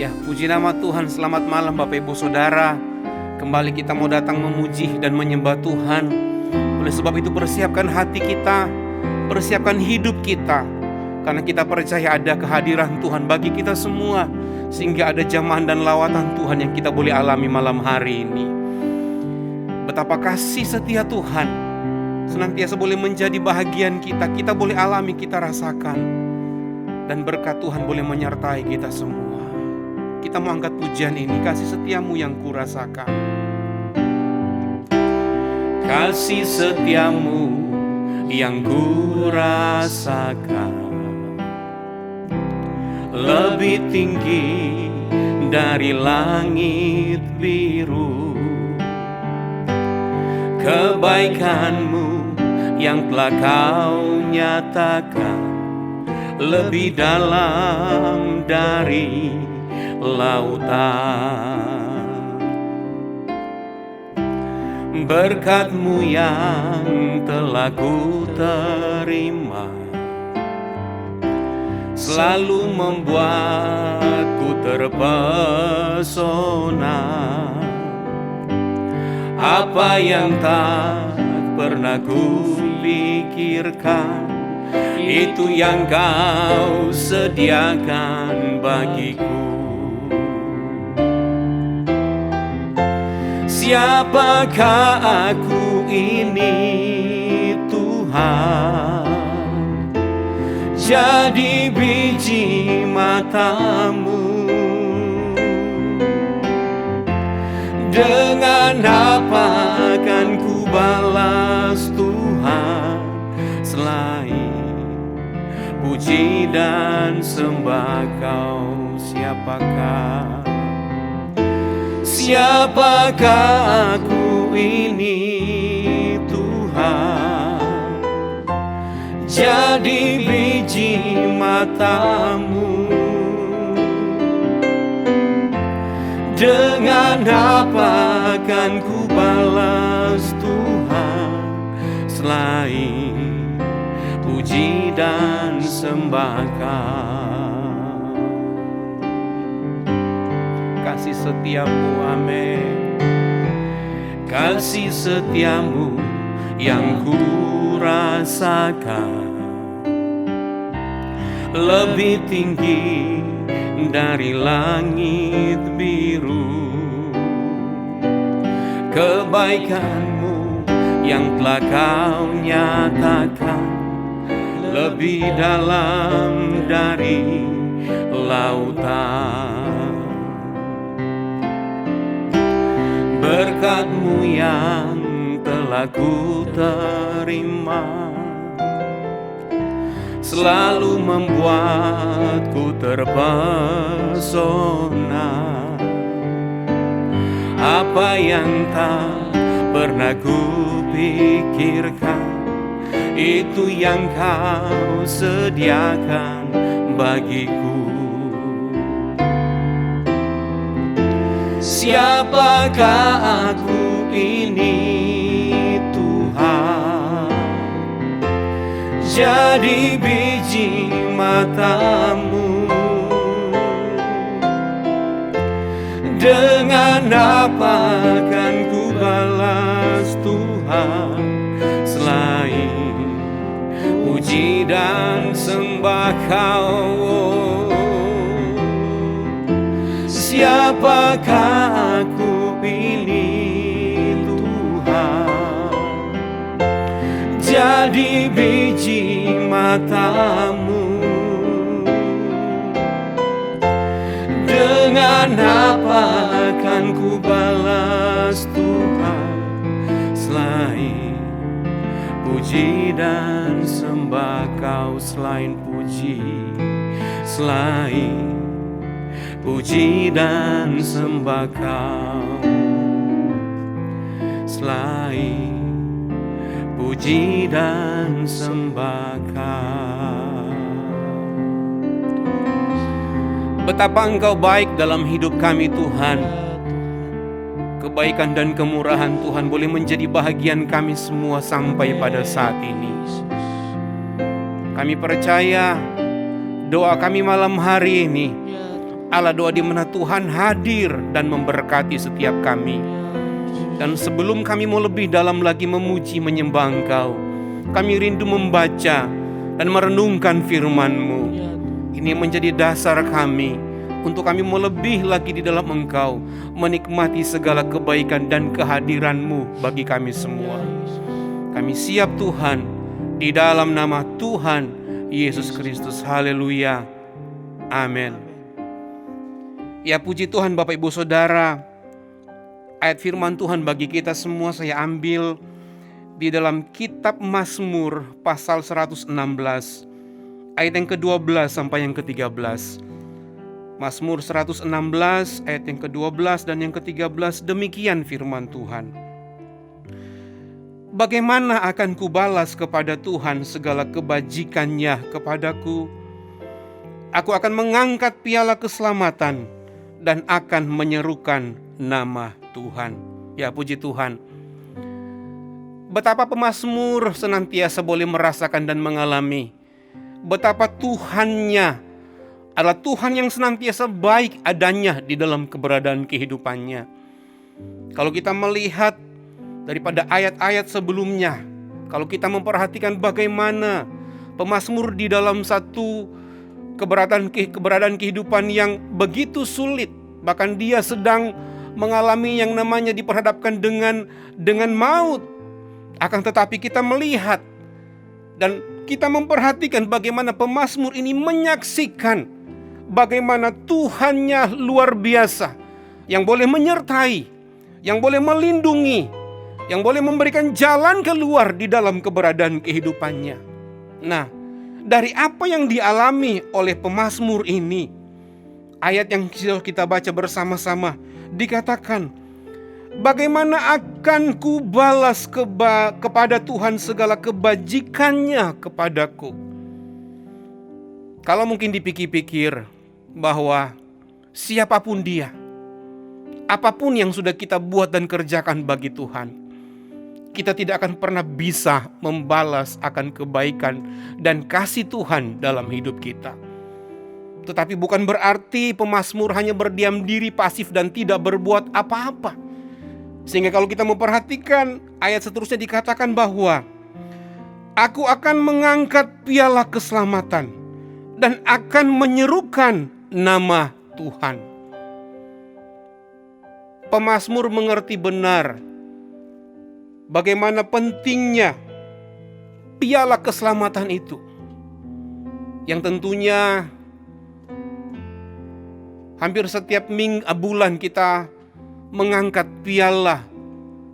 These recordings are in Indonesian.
Ya, puji nama Tuhan. Selamat malam Bapak Ibu Saudara. Kembali kita mau datang memuji dan menyembah Tuhan. Oleh sebab itu persiapkan hati kita, persiapkan hidup kita, karena kita percaya ada kehadiran Tuhan bagi kita semua, sehingga ada jamahan dan lawatan Tuhan yang kita boleh alami malam hari ini. Betapa kasih setia Tuhan senantiasa boleh menjadi bahagian kita, kita boleh alami, kita rasakan. Dan berkat Tuhan boleh menyertai kita semua. Kita mau angkat pujian ini, kasih setiamu yang kurasakan. Kasih setiamu yang kurasakan lebih tinggi dari langit biru. Kebaikanmu yang telah kau nyatakan lebih dalam dari lautan. Berkat-Mu yang telah ku terima selalu membuatku terpesona. Apa yang tak pernah ku pikirkan, itu yang kau sediakan bagiku. Siapakah aku ini Tuhan? Jadi biji mata-Mu. Dengan apa akan ku balas Tuhan selain puji dan sembah Kau? Siapakah aku ini Tuhan? Jadi biji mata-Mu. Dengan apa akan ku balas Tuhan selain puji dan sembah Kau? Kasih setiamu, amin. Kasih setiamu yang ku rasakan lebih tinggi dari langit biru. Kebaikan-Mu yang telah Kau nyatakan lebih dalam dari lautan. Berkat-Mu yang telah ku terima selalu membuatku terpesona. Apa yang tak pernah ku pikirkan, itu yang Kau sediakan bagiku. Siapakah aku ini Tuhan? Jadi biji mata-Mu. Dengan apa akan ku balas Tuhan selain puji dan sembah Kau? Siapakah aku ini Tuhan? Jadi biji mata-Mu. Dengan apa akan ku balas Tuhan selain puji dan sembah Kau? Selain puji dan sembah Kau. Selain puji dan sembah Kau. Betapa Engkau baik dalam hidup kami Tuhan. Kebaikan dan kemurahan Tuhan boleh menjadi bahagian kami semua sampai pada saat ini. Kami percaya doa kami malam hari ini Allah, doa di mana Tuhan hadir dan memberkati setiap kami. Dan sebelum kami mau lebih dalam lagi memuji menyembah Engkau, kami rindu membaca dan merenungkan firman-Mu. Ini menjadi dasar kami untuk kami mau lebih lagi di dalam Engkau, menikmati segala kebaikan dan kehadiran-Mu bagi kami semua. Kami siap Tuhan, di dalam nama Tuhan Yesus Kristus. Haleluya. Amin. Ya, puji Tuhan Bapak Ibu Saudara. Ayat firman Tuhan bagi kita semua saya ambil di dalam kitab Mazmur pasal 116 ayat yang ke-12 sampai yang ke-13. Mazmur 116 ayat yang ke-12 dan yang ke-13, demikian firman Tuhan. Bagaimana akan kubalas kepada Tuhan segala kebajikannya kepadaku? Aku akan mengangkat piala keselamatan dan akan menyerukan nama Tuhan. Ya, puji Tuhan. Betapa pemazmur senantiasa boleh merasakan dan mengalami betapa Tuhannya adalah Tuhan yang senantiasa baik adanya di dalam keberadaan kehidupannya. Kalau kita melihat daripada ayat-ayat sebelumnya, kalau kita memperhatikan bagaimana pemazmur di dalam satu keberadaan kehidupan yang begitu sulit, bahkan dia sedang mengalami yang namanya diperhadapkan dengan maut. Akan tetapi kita melihat dan kita memperhatikan bagaimana pemazmur ini menyaksikan bagaimana Tuhannya luar biasa, yang boleh menyertai, yang boleh melindungi, yang boleh memberikan jalan keluar di dalam keberadaan kehidupannya. Nah, dari apa yang dialami oleh pemazmur ini, ayat yang kita baca bersama-sama dikatakan, bagaimana akan ku balas kepada Tuhan segala kebajikannya kepadaku. Kalau mungkin dipikir-pikir bahwa siapapun dia, apapun yang sudah kita buat dan kerjakan bagi Tuhan, kita tidak akan pernah bisa membalas akan kebaikan dan kasih Tuhan dalam hidup kita. Tetapi bukan berarti pemazmur hanya berdiam diri pasif dan tidak berbuat apa-apa. Sehingga kalau kita memperhatikan ayat seterusnya dikatakan bahwa aku akan mengangkat piala keselamatan dan akan menyerukan nama Tuhan. Pemazmur mengerti benar bagaimana pentingnya piala keselamatan itu, yang tentunya hampir setiap bulan kita mengangkat piala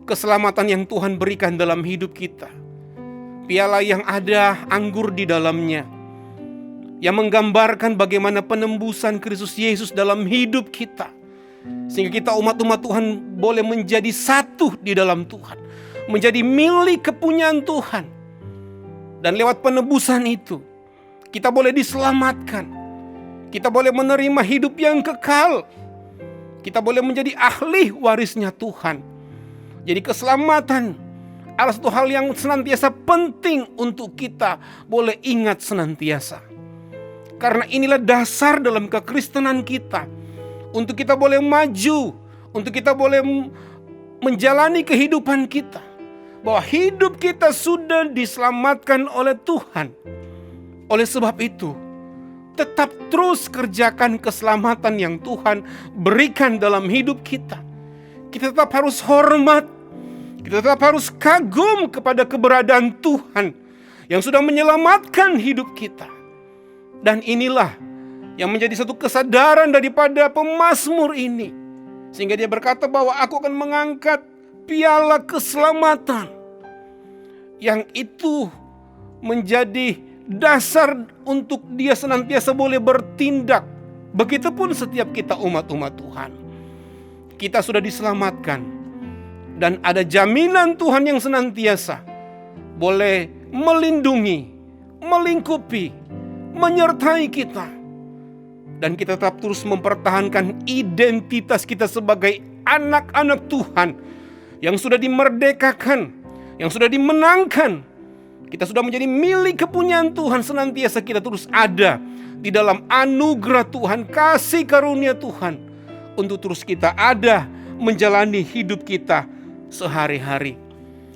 keselamatan yang Tuhan berikan dalam hidup kita. Piala yang ada anggur di dalamnya, yang menggambarkan bagaimana penembusan Kristus Yesus dalam hidup kita. Sehingga kita umat-umat Tuhan boleh menjadi satu di dalam Tuhan, menjadi milik kepunyaan Tuhan. Dan lewat penebusan itu, kita boleh diselamatkan. Kita boleh menerima hidup yang kekal. Kita boleh menjadi ahli warisnya Tuhan. Jadi keselamatan adalah satu hal yang senantiasa penting untuk kita boleh ingat senantiasa. Karena inilah dasar dalam kekristenan kita. Untuk kita boleh maju, untuk kita boleh menjalani kehidupan kita. Bahwa hidup kita sudah diselamatkan oleh Tuhan. Oleh sebab itu, tetap terus kerjakan keselamatan yang Tuhan berikan dalam hidup kita. Kita tetap harus hormat, kita tetap harus kagum kepada keberadaan Tuhan yang sudah menyelamatkan hidup kita. Dan inilah yang menjadi satu kesadaran daripada pemazmur ini. Sehingga dia berkata bahwa aku akan mengangkat piala keselamatan. Yang itu menjadi dasar untuk dia senantiasa boleh bertindak. Begitupun setiap kita umat-umat Tuhan. Kita sudah diselamatkan. Dan ada jaminan Tuhan yang senantiasa boleh melindungi, melingkupi, menyertai kita. Dan kita tetap terus mempertahankan identitas kita sebagai anak-anak Tuhan yang sudah dimerdekakan, yang sudah dimenangkan. Kita sudah menjadi milik kepunyaan Tuhan. Senantiasa kita terus ada di dalam anugerah Tuhan, kasih karunia Tuhan, untuk terus kita ada menjalani hidup kita sehari-hari.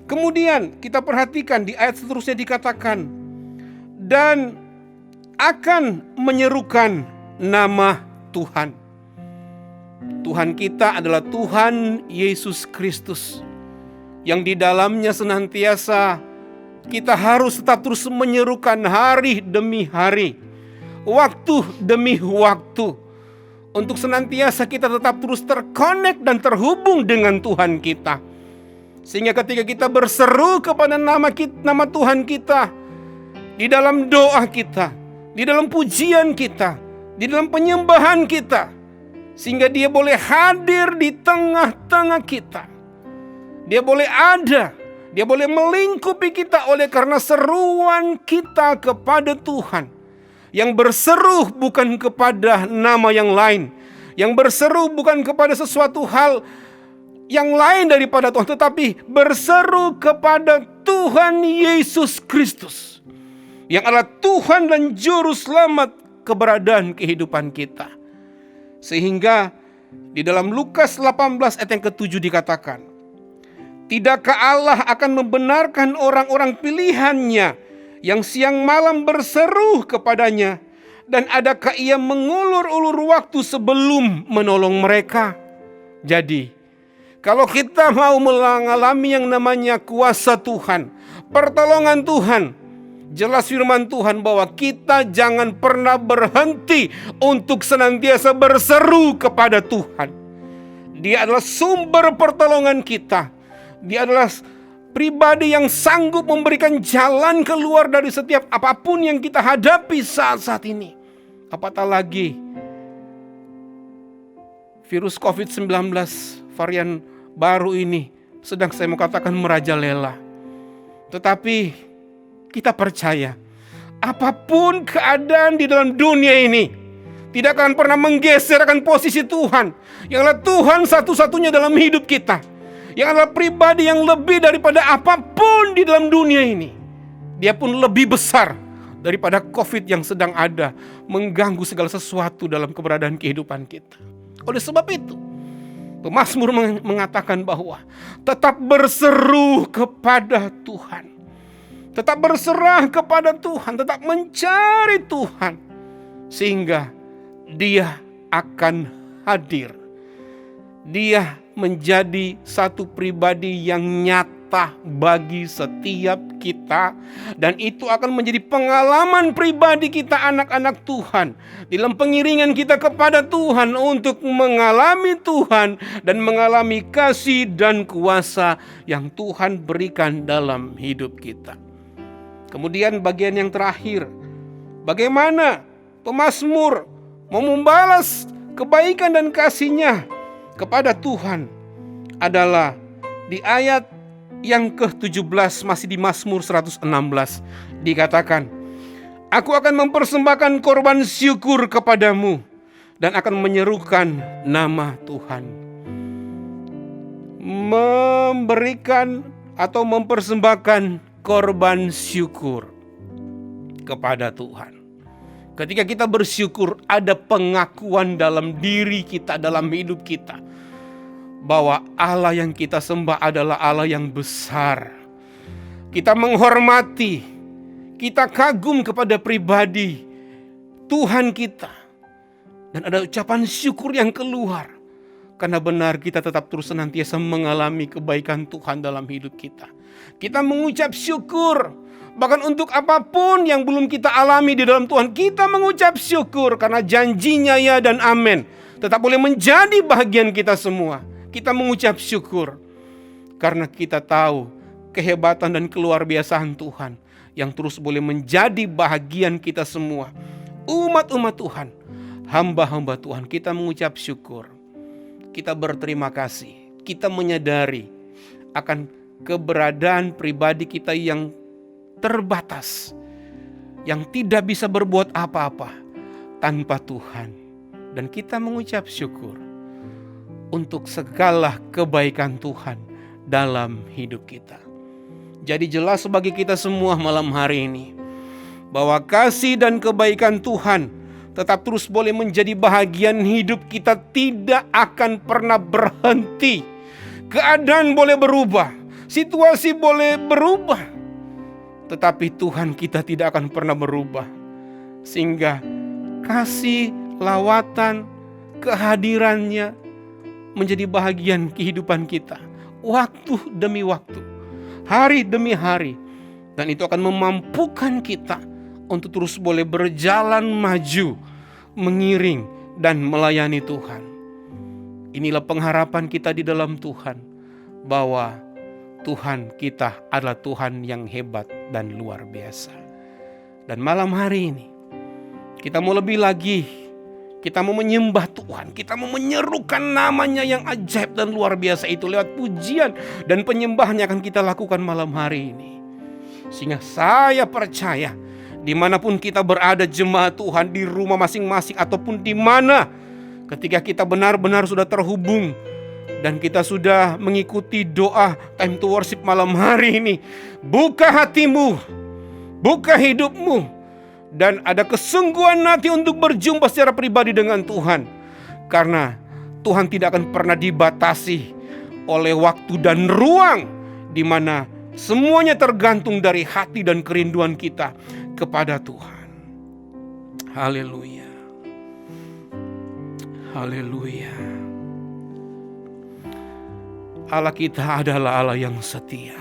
Kemudian kita perhatikan di ayat seterusnya dikatakan, dan akan menyerukan nama Tuhan. Tuhan kita adalah Tuhan Yesus Kristus, yang di dalamnya senantiasa kita harus tetap terus menyerukan hari demi hari, waktu demi waktu, untuk senantiasa kita tetap terus terkonek dan terhubung dengan Tuhan kita. Sehingga ketika kita berseru kepada nama Tuhan kita, di dalam doa kita, di dalam pujian kita, di dalam penyembahan kita, sehingga Dia boleh hadir di tengah-tengah kita. Dia boleh ada, Dia boleh melingkupi kita oleh karena seruan kita kepada Tuhan. Yang berseru bukan kepada nama yang lain, yang berseru bukan kepada sesuatu hal yang lain daripada Tuhan, tetapi berseru kepada Tuhan Yesus Kristus, yang adalah Tuhan dan Juru Selamat keberadaan kehidupan kita. Sehingga di dalam Lukas 18 ayat yang ke-7 dikatakan, tidakkah Allah akan membenarkan orang-orang pilihannya yang siang malam berseru kepadanya, dan adakah Ia mengulur-ulur waktu sebelum menolong mereka? Jadi, kalau kita mau mengalami yang namanya kuasa Tuhan, pertolongan Tuhan, jelas firman Tuhan bahwa kita jangan pernah berhenti untuk senantiasa berseru kepada Tuhan. Dia adalah sumber pertolongan kita. Dia adalah pribadi yang sanggup memberikan jalan keluar dari setiap apapun yang kita hadapi saat-saat ini. Apatah lagi virus COVID-19 varian baru ini sedang saya mau katakan merajalela. Tetapi kita percaya apapun keadaan di dalam dunia ini tidak akan pernah menggeserkan posisi Tuhan, yang adalah Tuhan satu-satunya dalam hidup kita, yang adalah pribadi yang lebih daripada apapun di dalam dunia ini. Dia pun lebih besar daripada COVID yang sedang ada, mengganggu segala sesuatu dalam keberadaan kehidupan kita. Oleh sebab itu, pemazmur mengatakan bahwa tetap berseru kepada Tuhan, tetap berserah kepada Tuhan, tetap mencari Tuhan, sehingga Dia akan hadir. Dia menjadi satu pribadi yang nyata bagi setiap kita, dan itu akan menjadi pengalaman pribadi kita anak-anak Tuhan dalam pengiringan kita kepada Tuhan untuk mengalami Tuhan dan mengalami kasih dan kuasa yang Tuhan berikan dalam hidup kita. Kemudian bagian yang terakhir, bagaimana pemazmur mau membalas kebaikan dan kasih-Nya kepada Tuhan adalah di ayat yang ke-17, masih di Mazmur 116 dikatakan, aku akan mempersembahkan korban syukur kepadamu dan akan menyerukan nama Tuhan. Memberikan atau mempersembahkan korban syukur kepada Tuhan. Ketika kita bersyukur, ada pengakuan dalam diri kita, dalam hidup kita, bahwa Allah yang kita sembah adalah Allah yang besar. Kita menghormati, kita kagum kepada pribadi Tuhan kita, dan ada ucapan syukur yang keluar, karena benar kita tetap terus senantiasa mengalami kebaikan Tuhan dalam hidup kita. Kita mengucap syukur, bahkan untuk apapun yang belum kita alami di dalam Tuhan, kita mengucap syukur karena janji-Nya ya dan amin tetap boleh menjadi bahagian kita semua. Kita mengucap syukur karena kita tahu kehebatan dan keluar biasaan Tuhan yang terus boleh menjadi bahagian kita semua. Umat-umat Tuhan, hamba-hamba Tuhan, kita mengucap syukur. Kita berterima kasih. Kita menyadari akan keberadaan pribadi kita yang terbatas, yang tidak bisa berbuat apa-apa tanpa Tuhan. Dan kita mengucap syukur untuk segala kebaikan Tuhan dalam hidup kita. Jadi jelas bagi kita semua malam hari ini bahwa kasih dan kebaikan Tuhan tetap terus boleh menjadi bahagian hidup kita, tidak akan pernah berhenti. Keadaan boleh berubah, situasi boleh berubah, tetapi Tuhan kita tidak akan pernah berubah. Sehingga kasih, lawatan, kehadirannya menjadi bahagian kehidupan kita, waktu demi waktu, hari demi hari. Dan itu akan memampukan kita untuk terus boleh berjalan maju, mengiring dan melayani Tuhan. Inilah pengharapan kita di dalam Tuhan, bahwa Tuhan kita adalah Tuhan yang hebat dan luar biasa. Dan malam hari ini kita mau lebih lagi, kita mau menyembah Tuhan, kita mau menyerukan namanya yang ajaib dan luar biasa itu lewat pujian dan penyembahan yang akan kita lakukan malam hari ini. Sehingga saya percaya dimanapun kita berada jemaat Tuhan, di rumah masing-masing ataupun di mana, ketika kita benar-benar sudah terhubung dan kita sudah mengikuti doa time to worship malam hari ini, buka hatimu, buka hidupmu, dan ada kesungguhan hati untuk berjumpa secara pribadi dengan Tuhan. Karena Tuhan tidak akan pernah dibatasi oleh waktu dan ruang, di mana semuanya tergantung dari hati dan kerinduan kita kepada Tuhan. Haleluya. Haleluya. Allah kita adalah Allah yang setia.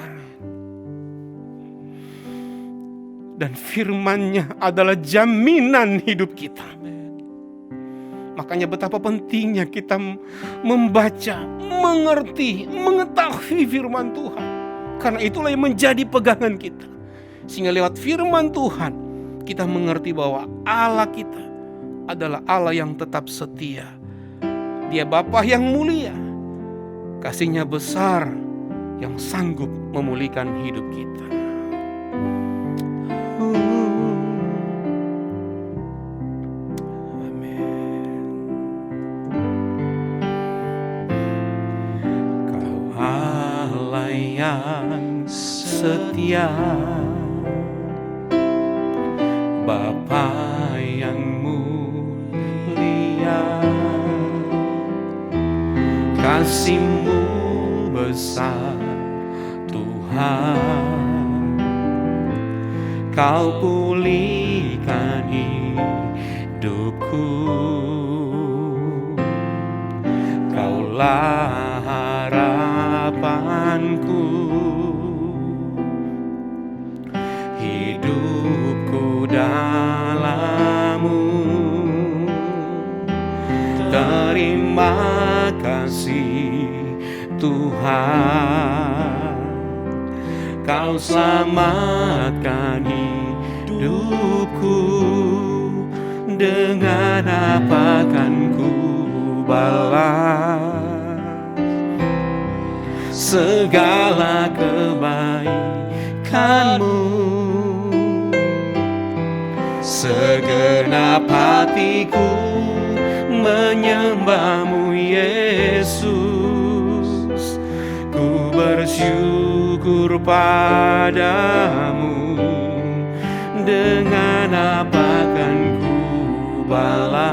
Dan firman-Nya adalah jaminan hidup kita. Makanya betapa pentingnya kita membaca, mengerti, mengetahui firman Tuhan. Karena itulah yang menjadi pegangan kita. Sehingga lewat firman Tuhan kita mengerti bahwa Allah kita adalah Allah yang tetap setia. Dia Bapa yang mulia, kasih-Nya besar, yang sanggup memulihkan hidup kita. Yang setia, Bapa yang mulia, kasih-Mu besar Tuhan. Kau pulihkan hidupku, Kaulah harapanku, hidupku dalam-Mu. Terima kasih Tuhan, Kau selamatkan hidupku. Dengan apa kan ku balas segala kebaikan-Mu? Segenap hatiku menyembah-Mu Yesus. Ku bersyukur padamu. Dengan apa kan ku balas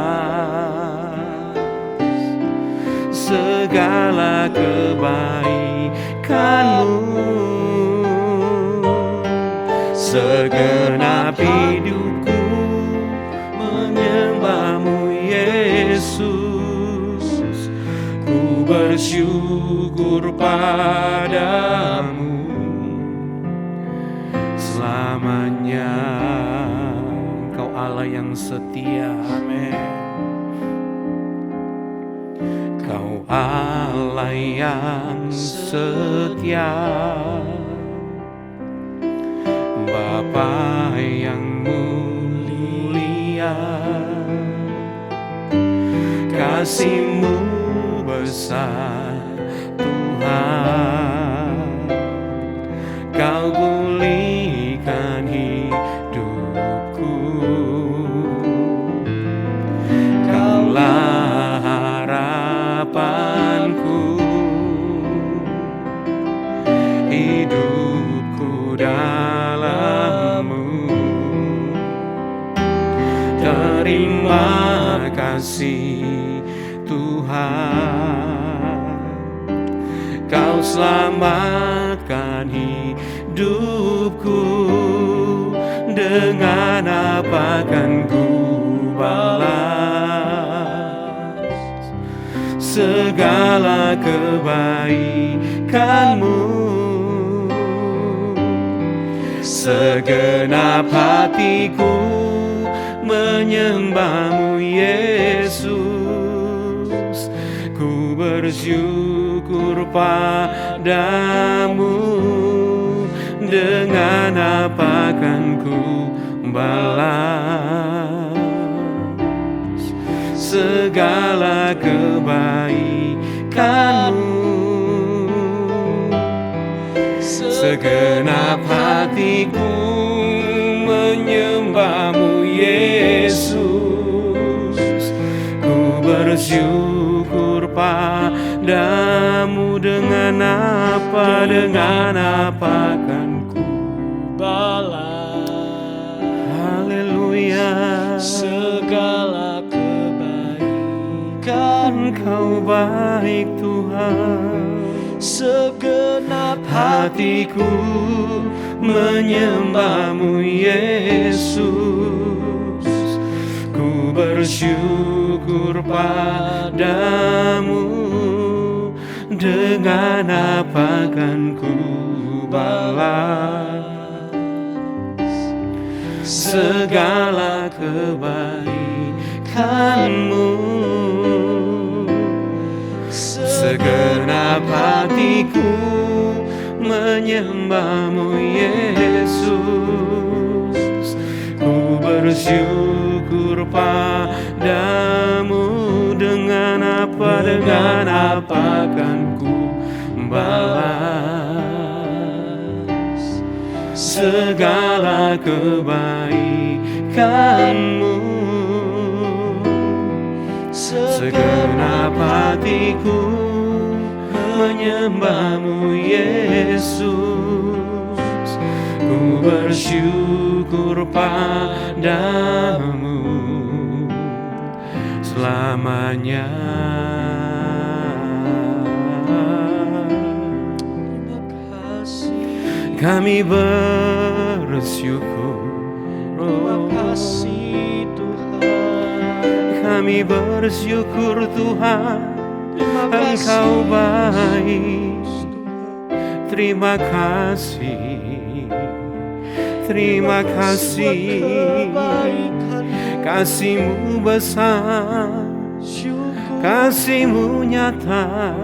segala kebaikan-Mu? Segenap hidupku menyembah-Mu Yesus. Ku bersyukur padamu. Selamanya Engkau Allah yang setia. Amin. Kau Allah yang setia, Bapa yang mulia, kasih-Mu besar Tuhan. Kau pulihkan hidupku, Kaulah harapanku, hidupku Terima kasih Tuhan, Kau selamatkan hidupku. Dengan apa kan ku balas segala kebaikan-Mu? Segenap hatiku menyembah-Mu Yesus. Ku bersyukur padamu. Dengan apa kan ku balas segala kebaikan-Mu? Segenap hatiku menyembah-Mu Yesus. Ku bersyukur padamu. Dengan apa kan ku balas haleluya segala kebaikan. Kau baik Tuhan. Segenap Hatiku menyembah-Mu Yesus. Ku bersyukur padamu. Dengan apa kan ku balas segala kebaikan-Mu? Segenap hatiku menyembah-Mu Yesus. Ku bersyukur padamu. Dengan apa kan ku balas segala kebaikan-Mu? Segenap hatiku menyembah-Mu Yesus. Ku bersyukur padamu selamanya. Kami bersyukur, Terima kasih Tuhan. kami bersyukur Tuhan, Terima kasih Engkau baik. Terima kasih, terima kasih. Kasih-Mu besar, kasih-Mu nyata.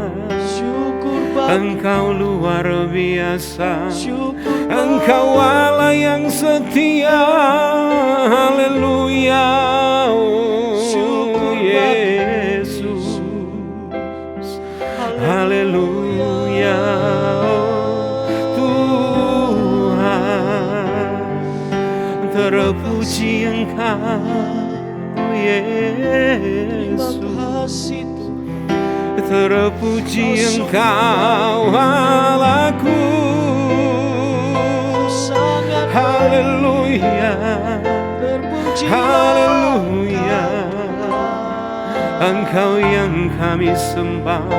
Engkau luar biasa, Engkau Allah yang setia. Haleluya, oh Yesus. Haleluya, oh Tuhan. Terpuji Engkau Yesus. Terpuji Engkau Allahku. Haleluya, haleluya. Engkau yang kami sembah,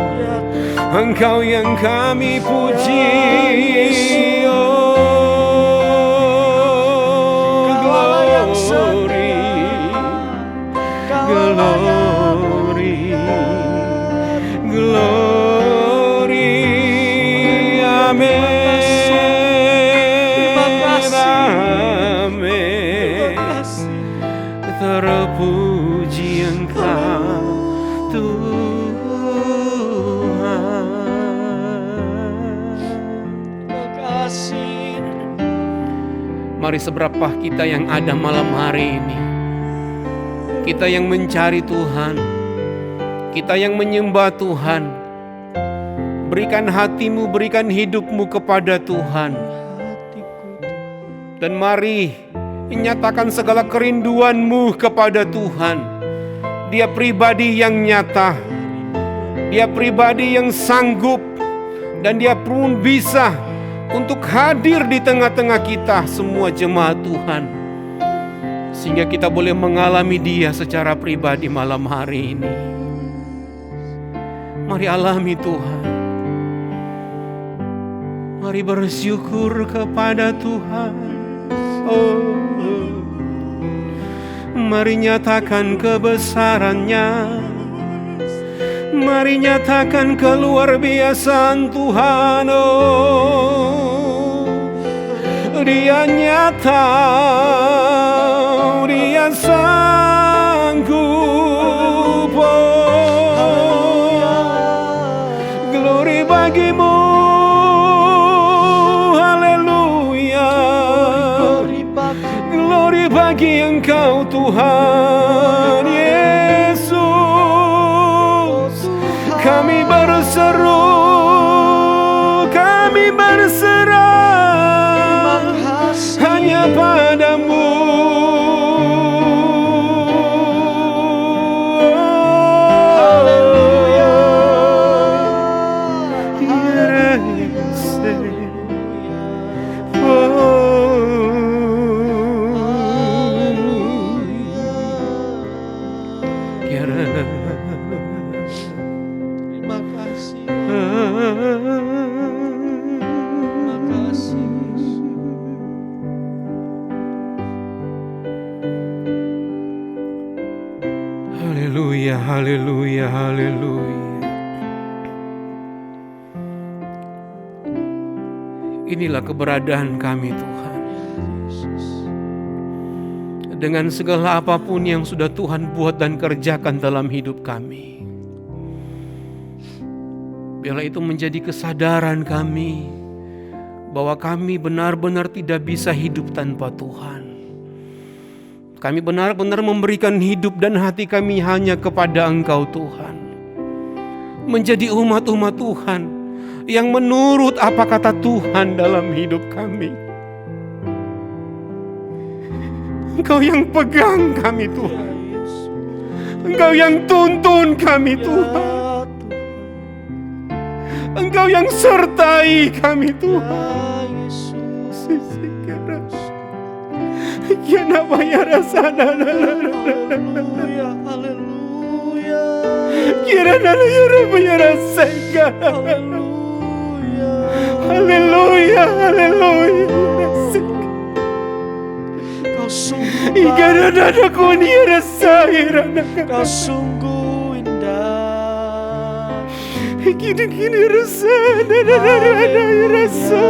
Engkau yang kami puji. Oh, glory, glory, glory, amen, amen. Terpuji Engkau Tuhan. Mari seberapa kita yang ada malam hari ini, kita yang mencari Tuhan, kita yang menyembah Tuhan, berikan hatimu, berikan hidupmu kepada Tuhan. Dan mari nyatakan segala kerinduanmu kepada Tuhan. Dia pribadi yang nyata, Dia pribadi yang sanggup, dan Dia pun bisa untuk hadir di tengah-tengah kita semua jemaat Tuhan. sehingga kita boleh mengalami Dia secara pribadi malam hari ini. Mari alami Tuhan. Mari bersyukur kepada Tuhan. Mari nyatakan kebesaran-Nya. Mari nyatakan keluar biasaan Tuhan. Dia nyata, Dia sanggup. Glory bagimu, haleluya. Glory bagi Engkau Tuhan Yesus. Kami berseru, kami berserah hanya padamu. Haleluya, haleluya, haleluya. Inilah keberadaan kami Tuhan. Dengan segala apapun yang sudah Tuhan buat dan kerjakan dalam hidup kami, biarlah itu menjadi kesadaran kami bahwa kami benar-benar tidak bisa hidup tanpa Tuhan. Kami benar-benar memberikan hidup dan hati kami hanya kepada Engkau Tuhan. Menjadi umat-umat Tuhan yang menurut apa kata Tuhan dalam hidup kami. Engkau yang pegang kami Tuhan. Engkau yang tuntun kami Tuhan. Engkau yang sertai kami Tuhan. Ya nama ya rasa Haleluya, haleluya. Kira nana ya rasa ya rasa. Haleluya, haleluya, haleluya. Kau sungguh Igara nana kuni ya rasa ya. Kau sungguh indah. Kini rasa nana ya rasa.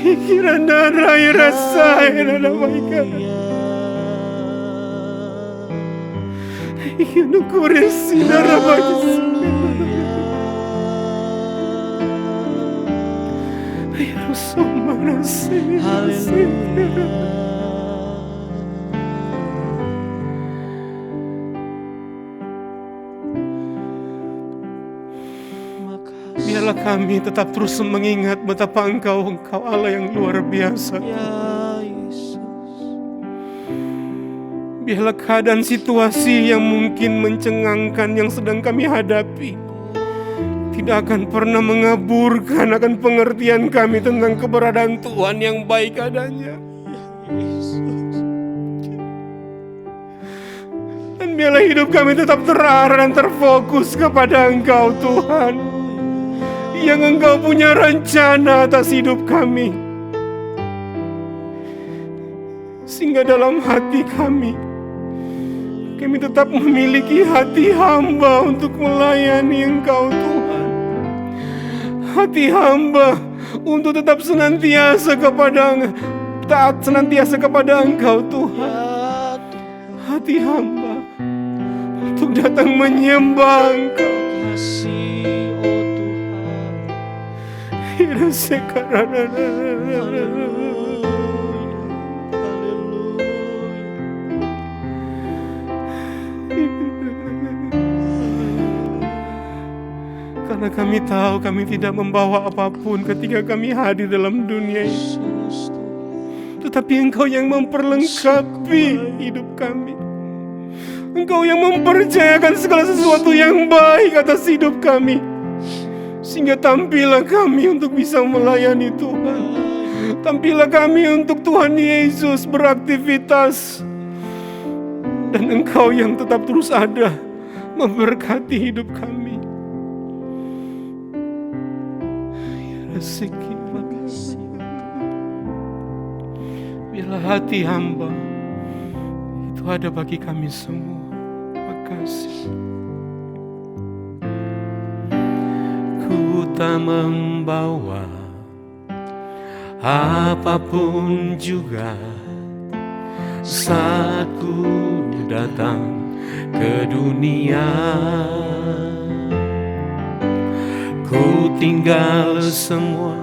Kira nana ya rasa ya nana baikkan. Kini kuresi nana baikkan. Ya Rasulullah biarlah kami tetap terus mengingat betapa Engkau Allah yang luar biasa. Ya Yesus. Biarlah keadaan situasi yang mungkin mencengangkan yang sedang kami hadapi tidak akan pernah mengaburkan akan pengertian kami tentang keberadaan Tuhan yang baik adanya. Dan biarlah hidup kami tetap terarah dan terfokus kepada Engkau Tuhan, yang Engkau punya rencana atas hidup kami. Sehingga dalam hati kami tetap memiliki hati hamba untuk melayani Engkau Tuhan. Hati hamba untuk tetap senantiasa taat senantiasa kepada Engkau Tuhan. Hati hamba untuk datang menyembah Engkau. Kasih, oh Tuhan. Karena kami tahu kami tidak membawa apapun ketika kami hadir dalam dunia ini, tetapi Engkau yang memperlengkapi hidup kami. Engkau yang mempercayakan segala sesuatu yang baik atas hidup kami, sehingga tampillah kami untuk bisa melayani Tuhan. Tampilah kami untuk Tuhan Yesus beraktivitas, dan Engkau yang tetap terus ada memberkati hidup kami. Biarlah hati hamba itu ada bagi kami semua. Makasih. Ku tak membawa apapun juga saat ku datang ke dunia. Ku tinggal semua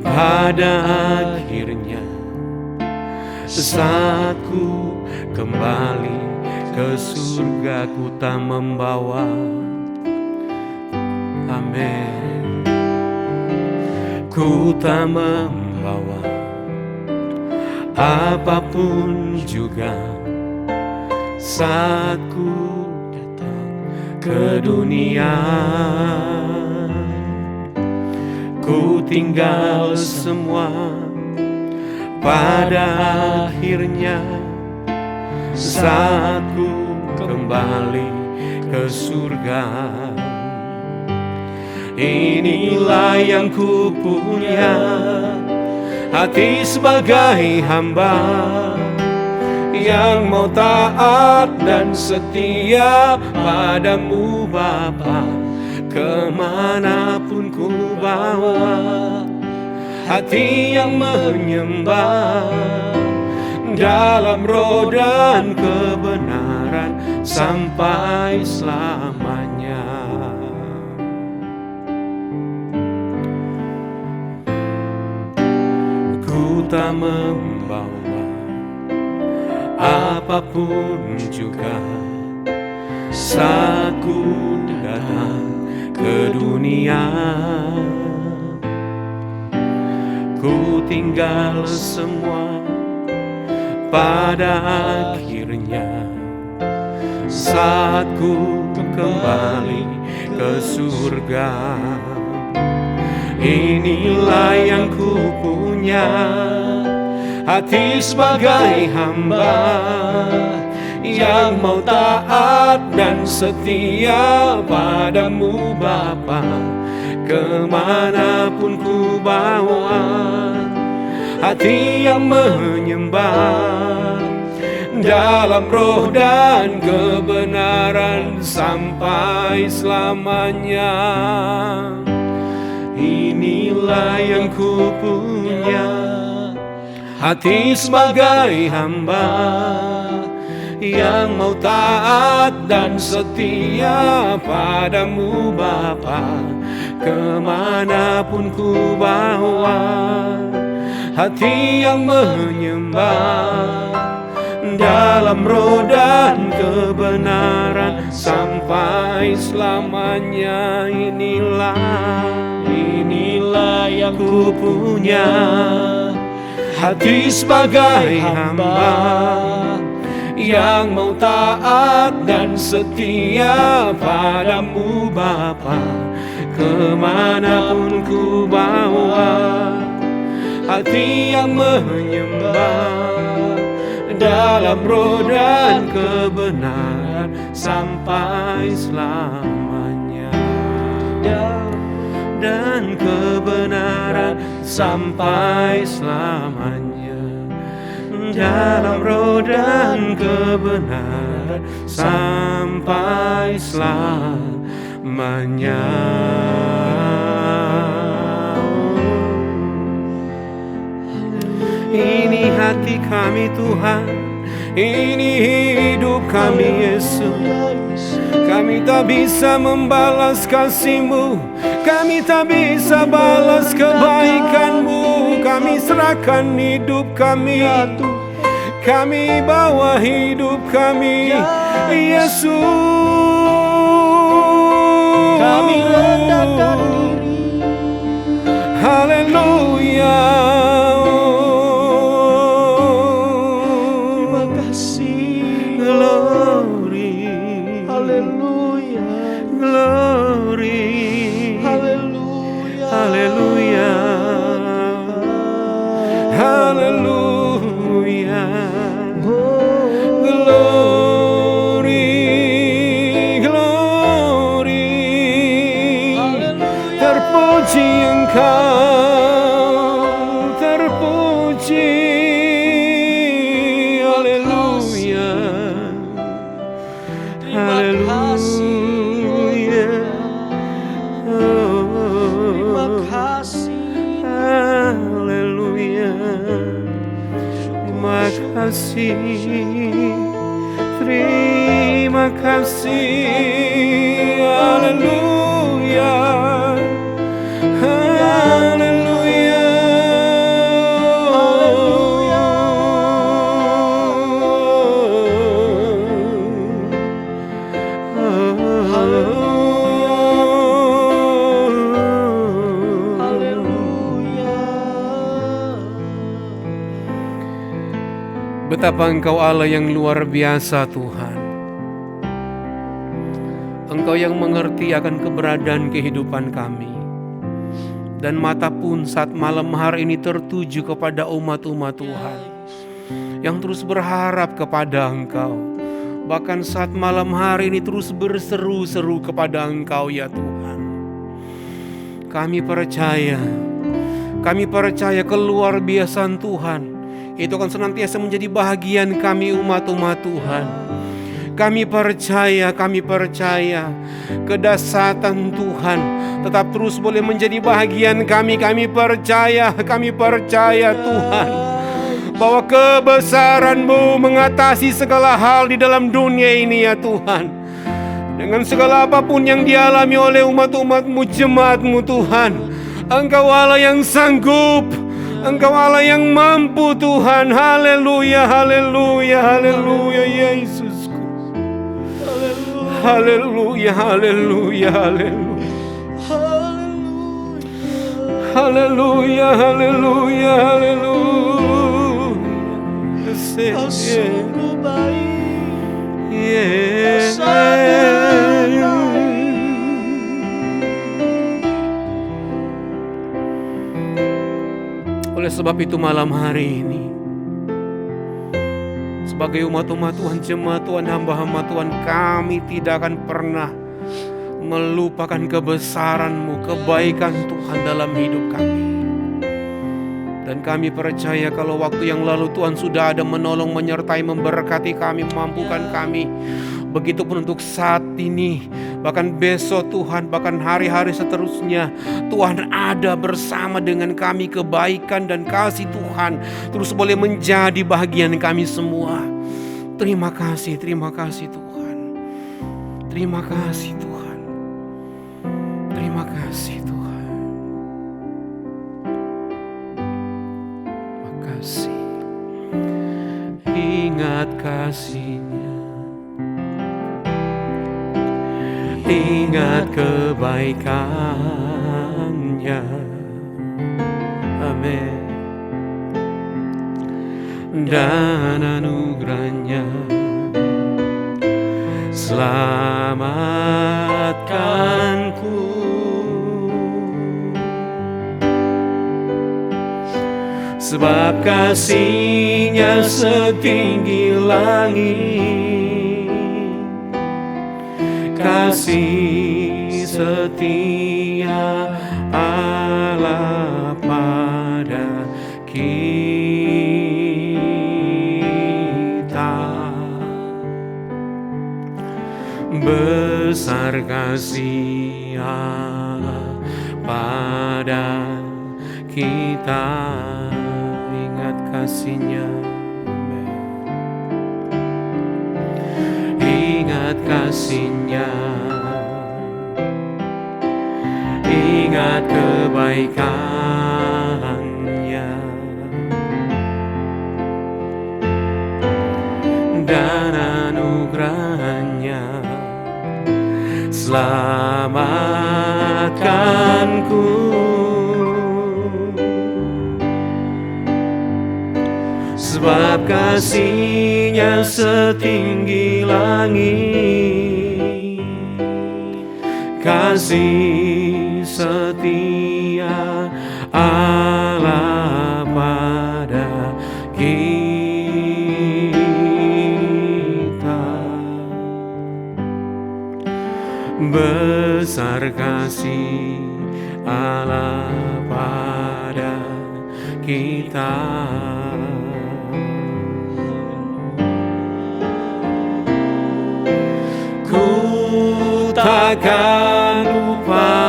pada akhirnya saat ku kembali ke surga. Ku tak membawa, amin, ku tak membawa apapun juga saat ku datang ke dunia. Ku tinggal semua pada akhirnya saat ku kembali ke surga. Inilah yang ku punya, hati sebagai hamba yang mau taat dan setia padamu Bapa. Kemanapun ku bawa, hati yang menyembah dalam roh dan kebenaran sampai selamanya. Ku tak membawa apapun juga saat ku datang ke dunia. Ku tinggal semua pada akhirnya saat ku kembali ke surga. Inilah yang ku punya, hati sebagai hamba yang mau taat dan setia padamu Bapa. Kemanapun ku bawa, hati yang menyembah dalam roh dan kebenaran sampai selamanya. Inilah yang ku punya, hati sebagai hamba yang mau taat dan setia padamu Bapa. Kemanapun ku bawa, hati yang menyembah dalam roh dan kebenaran sampai selamanya. Inilah yang ku punya, hati sebagai hamba yang mau taat dan setia padamu Bapa. Kemanapun ku bawa, hati yang menyembah dalam roh dan kebenaran sampai selamanya. Dan kebenaran sampai selamanya. Dalam roh dan kebenaran sampai selamanya. Ini hati kami Tuhan, ini hidup kami Yesus. Kami tak bisa membalas kasih-Mu, kami tak bisa balas kebaikan-Mu. Kami serahkan hidup kami, kami bawa hidup kami, Yesus. Kami rendahkan diri. Haleluya. Terima kasih. Glory. Haleluya. Glory. Haleluya. Haleluya. Engkau terpuji. Haleluya. Terima kasih. Terima kasih. Haleluya. Terima kasih. Terima kasih. Haleluya. Haleluya. Betapa Engkau Allah yang luar biasa, Tuhan. Engkau yang mengerti akan keberadaan kehidupan kami. Dan mata pun saat malam hari ini tertuju kepada umat-umat Tuhan yang terus berharap kepada Engkau. Bahkan saat malam hari ini terus berseru-seru kepada Engkau, ya Tuhan. Kami percaya keluar biasaan Tuhan itu akan senantiasa menjadi bahagian kami umat-umat Tuhan. Kami percaya kedahsyatan Tuhan tetap terus boleh menjadi bahagian kami. Kami percaya Tuhan, bahwa kebesaran-Mu mengatasi segala hal di dalam dunia ini, ya Tuhan. Dengan segala apapun yang dialami oleh umat-umat-Mu, jemaat-Mu, Tuhan, Engkau Allah yang sanggup, Engkau Allah yang mampu, Tuhan. Haleluya, haleluya, haleluya, Yesusku. Haleluya, haleluya, haleluya. Haleluya, haleluya, haleluya. Kau sungguh baik. Yeah. Oleh sebab itu malam hari ini, sebagai umat-umat Tuhan, jemaat Tuhan, hamba-hamba Tuhan, kami tidak akan pernah melupakan kebesaran-Mu, kebaikan Tuhan dalam hidup kami. Dan kami percaya kalau waktu yang lalu Tuhan sudah ada menolong, menyertai, memberkati kami, memampukan kami. Begitupun untuk saat ini, bahkan besok Tuhan, bahkan hari-hari seterusnya, Tuhan ada bersama dengan kami. Kebaikan dan kasih Tuhan terus boleh menjadi bahagian kami semua. Terima kasih Tuhan. Terima kasih Tuhan. Terima kasih Tuhan. Terima kasih. Ingat kasih-Nya, ingat kebaikan-Nya. Amin. Dan anugerah-Nya selamatkanku. Sebab kasih-Nya setinggi langit, kasih setia Allah pada kita. Besar kasih Allah pada kita. Ingat kasih-Nya, ingat kasih-Nya, ingat kebaikan-Nya, dan anugerah-Nya selamatkanku. Sebab kasih-Nya setinggi langit, kasih setia Allah pada kita. Besar kasih Allah pada kita. Ku takkan lupa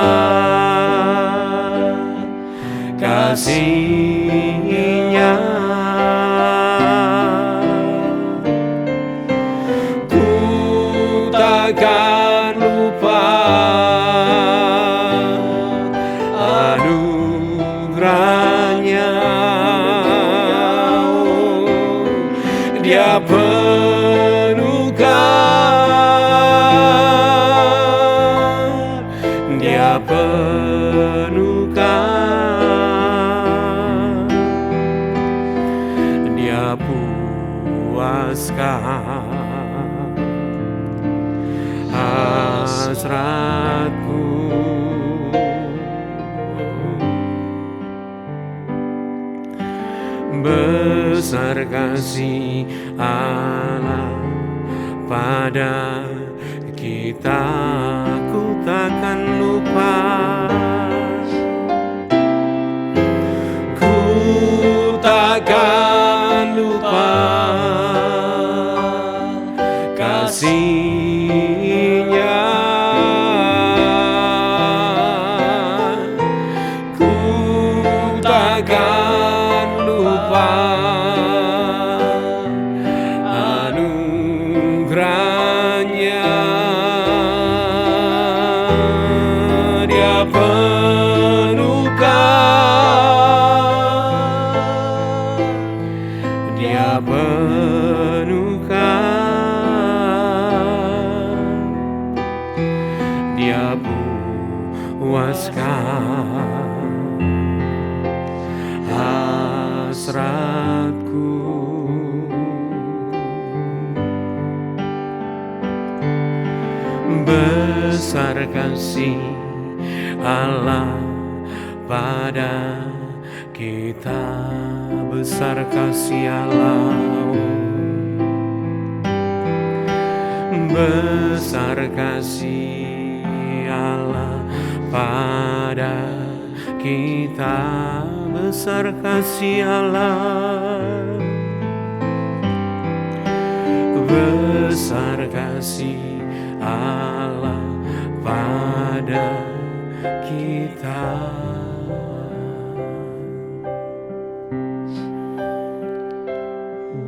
kasih-Nya. Ku takkan lupa anugerah-Nya. Dia penuhkan, Dia penuhkan, Dia puaskan hasratku. Besar kasih Allah pada kita, ku takkan lupa. Ku takkan lupa kasih-Nya. Ku takkan lupa anugerah-Nya. Dia penuhkan, Dia penuhkan, Dia puaskan hasratku. Besar kasih Allah pada kita, besar kasih Allah. Besar kasih Allah pada kita, besar kasih Allah. Besar kasih Allah pada kita.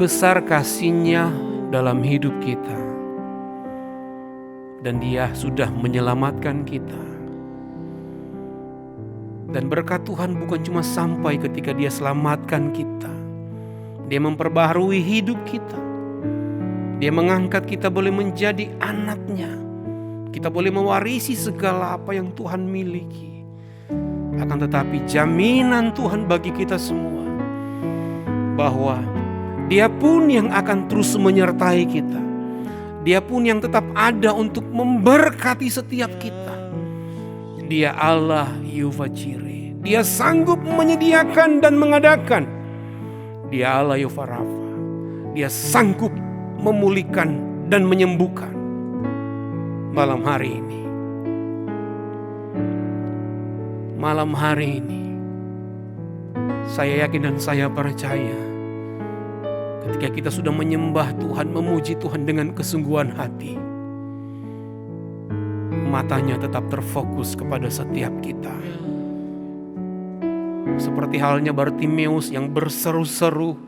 Besar kasih-Nya dalam hidup kita, dan Dia sudah menyelamatkan kita. Dan berkat Tuhan bukan cuma sampai ketika Dia selamatkan kita, Dia memperbaharui hidup kita. Dia mengangkat kita boleh menjadi anak-Nya. Kita boleh mewarisi segala apa yang Tuhan miliki. Akan tetapi jaminan Tuhan bagi kita semua, bahwa Dia pun yang akan terus menyertai kita. Dia pun yang tetap ada untuk memberkati setiap kita. Dia Allah Yehovah Jireh. Dia sanggup menyediakan dan mengadakan. Dia Allah Yehovah Rafa. Dia sanggup memulihkan dan menyembuhkan. Malam hari ini, saya yakin dan saya percaya, ketika kita sudah menyembah Tuhan, memuji Tuhan dengan kesungguhan hati, matanya tetap terfokus kepada setiap kita. Seperti halnya Bartimeus yang berseru-seru,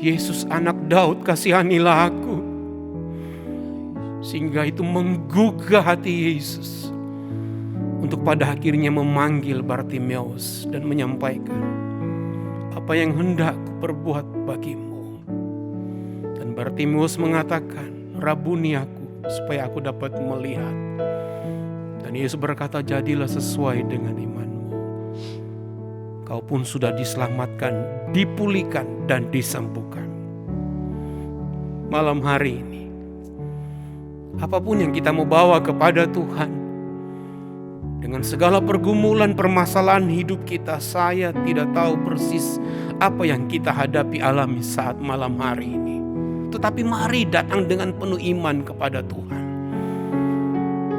"Yesus anak Daud, kasihanilah aku." Sehingga itu menggugah hati Yesus untuk pada akhirnya memanggil Bartimeus dan menyampaikan, "Apa yang hendak kuperbuat bagimu?" Dan Bartimeus mengatakan, "Rabuni aku, supaya aku dapat melihat." Dan Yesus berkata, "Jadilah sesuai dengan imanmu. Kau pun sudah diselamatkan, dipulihkan, dan disembuhkan." Malam hari ini, apapun yang kita mau bawa kepada Tuhan, dengan segala pergumulan permasalahan hidup kita, saya tidak tahu persis apa yang kita hadapi alami saat malam hari ini. Tetapi mari datang dengan penuh iman kepada Tuhan.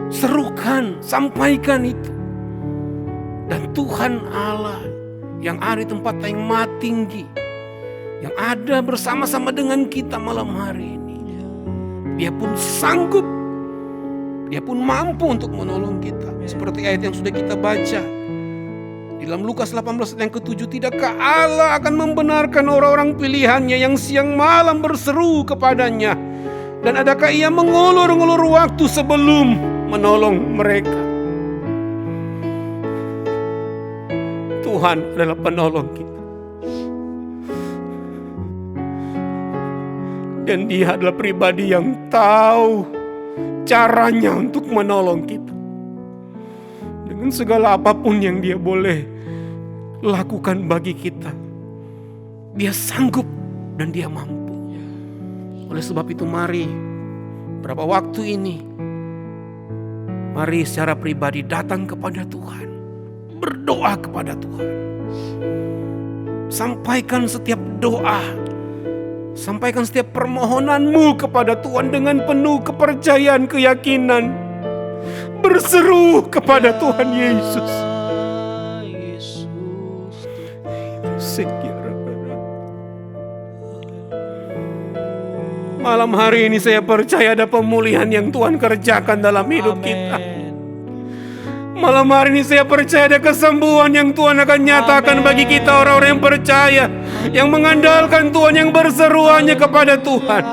Serukan, sampaikan itu. Dan Tuhan Allah yang ada di tempat yang maha tinggi, yang ada bersama-sama dengan kita malam hari ini, Dia pun sanggup, Dia pun mampu untuk menolong kita. Seperti ayat yang sudah kita baca di dalam Lukas 18 ayat yang ke-7, tidakkah Allah akan membenarkan orang-orang pilihannya yang siang malam berseru kepadanya, dan adakah Ia mengulur-ngulur waktu sebelum menolong mereka? Tuhan adalah penolong kita, dan Dia adalah pribadi yang tahu caranya untuk menolong kita. Dengan segala apapun yang Dia boleh lakukan bagi kita, Dia sanggup dan Dia mampu. Oleh sebab itu mari, berapa waktu ini, mari secara pribadi datang kepada Tuhan, berdoa kepada Tuhan. Sampaikan setiap doa, sampaikan setiap permohonanmu kepada Tuhan dengan penuh kepercayaan, keyakinan. Berseru kepada Tuhan Yesus. Malam hari ini saya percaya ada pemulihan yang Tuhan kerjakan dalam hidup kita. Malam hari ini saya percaya ada kesembuhan yang Tuhan akan nyatakan bagi kita, orang-orang yang percaya, yang mengandalkan Tuhan, yang berseru hanya kepada Tuhan.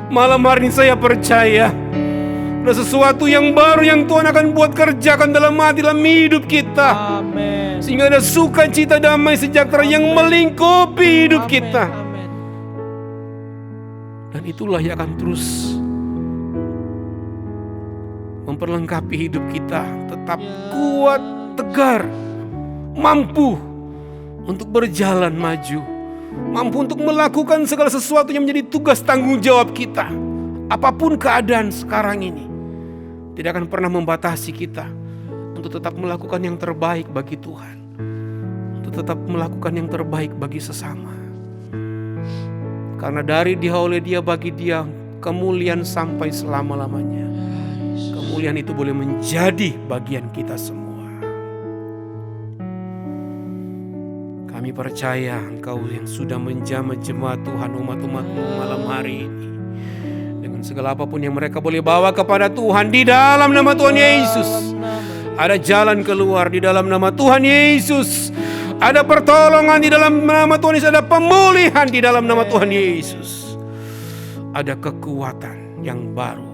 Malam hari ini saya percaya ada sesuatu yang baru yang Tuhan akan buat kerjakan dalam hati, dalam hidup kita. Sehingga ada sukacita, damai, sejahtera yang melingkupi hidup kita. Dan itulah yang akan terus memperlengkapi hidup kita, tetap kuat, tegar, mampu untuk berjalan maju, mampu untuk melakukan segala sesuatu yang menjadi tugas tanggung jawab kita. Apapun keadaan sekarang ini, tidak akan pernah membatasi kita untuk tetap melakukan yang terbaik bagi Tuhan, untuk tetap melakukan yang terbaik bagi sesama. Karena dari Dia, oleh Dia, bagi Dia kemuliaan sampai selama-lamanya. Kemuliaan itu boleh menjadi bagian kita semua. Kami percaya Engkau yang sudah menjamah jemaat Tuhan, umat-umat-Mu malam hari ini, dengan segala apapun yang mereka boleh bawa kepada Tuhan di dalam nama Tuhan Yesus. Ada jalan keluar di dalam nama Tuhan Yesus. Ada pertolongan di dalam nama Tuhan Yesus. Ada pemulihan di dalam nama Tuhan Yesus. Ada kekuatan yang baru.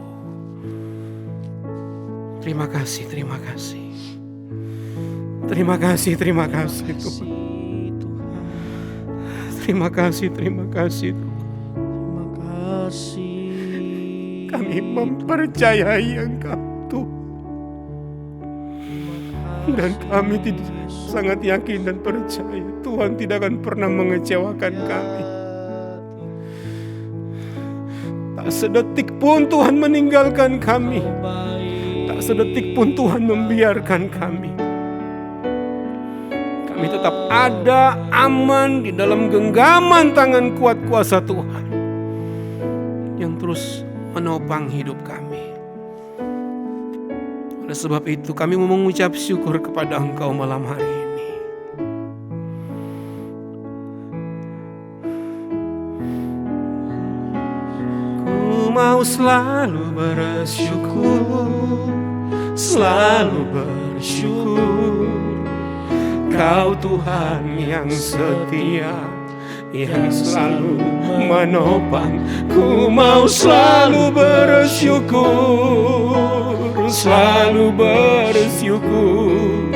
Terima kasih, terima kasih. Terima kasih, terima kasih Tuhan. Terima kasih, terima kasih Tuhan. Terima kasih. Kami mempercayai Engkau Tuhan. Dan kami sangat yakin dan percaya Tuhan tidak akan pernah mengecewakan kami. Tak sedetik pun Tuhan meninggalkan kami. Tak sedetik pun Tuhan membiarkan kami. Kami tetap ada, aman di dalam genggaman tangan kuat kuasa Tuhan yang terus menopang hidup kami. Oleh sebab itu kami mau mengucap syukur kepada Engkau malam hari ini. Ku mau selalu bersyukur, selalu bersyukur. Kau Tuhan yang setia, yang selalu menopang. Ku mau selalu bersyukur, selalu bersyukur.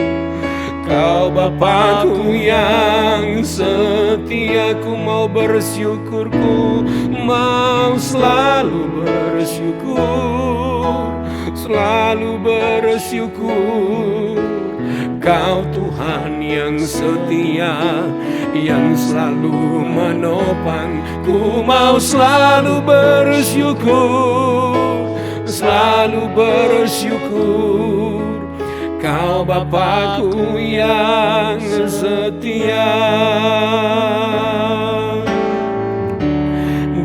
Kau Bapakku yang setia, ku mau bersyukur. Ku mau selalu bersyukur, selalu bersyukur. Kau Tuhan yang setia, yang selalu menopang. Ku mau selalu bersyukur, selalu bersyukur. Kau Bapakku yang setia.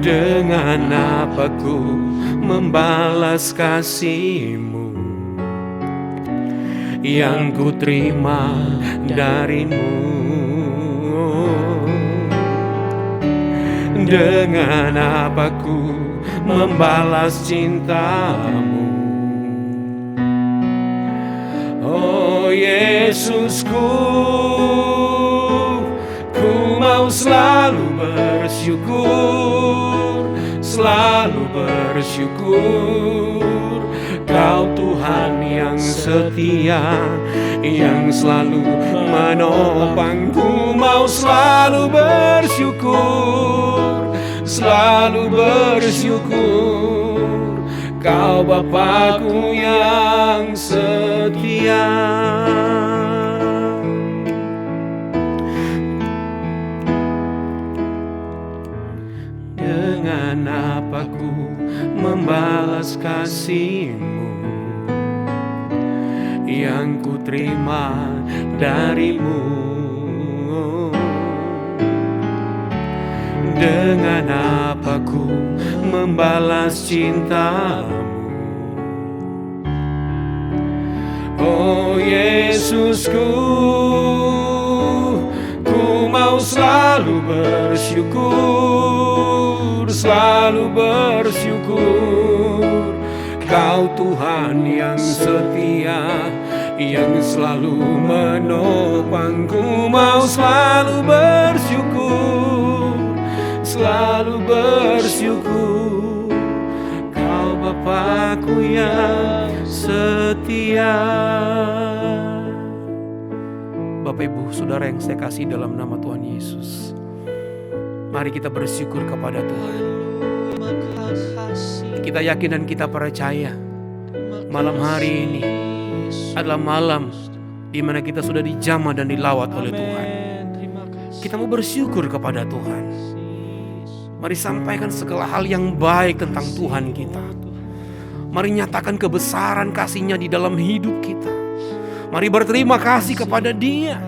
Dengan apa ku membalas kasih-Mu? yang ku terima darimu. Dengan apa ku membalas cintamu? Oh Yesusku, ku mau selalu bersyukur, selalu bersyukur. Kau Tuhan yang setia, yang selalu menopang. Ku mau selalu bersyukur, selalu bersyukur. Kau Bapakku yang setia. Dengan apa ku membalas kasih-Mu yang ku terima darimu? Dengan apa ku membalas cintamu? Oh Yesusku, ku mau selalu bersyukur, selalu bersyukur. Kau Tuhan yang setia, yang selalu menopang. Ku mau selalu bersyukur, selalu bersyukur. Kau Bapakku yang setia. Bapak Ibu Saudara yang saya kasih dalam nama Tuhan Yesus, mari kita bersyukur kepada Tuhan. Kita yakin dan kita percaya malam hari ini adalah malam di mana kita sudah dijamah dan dilawat oleh Tuhan. Kita mau bersyukur kepada Tuhan. Mari sampaikan segala hal yang baik tentang Tuhan kita. Mari nyatakan kebesaran kasih-Nya di dalam hidup kita. Mari berterima kasih kepada Dia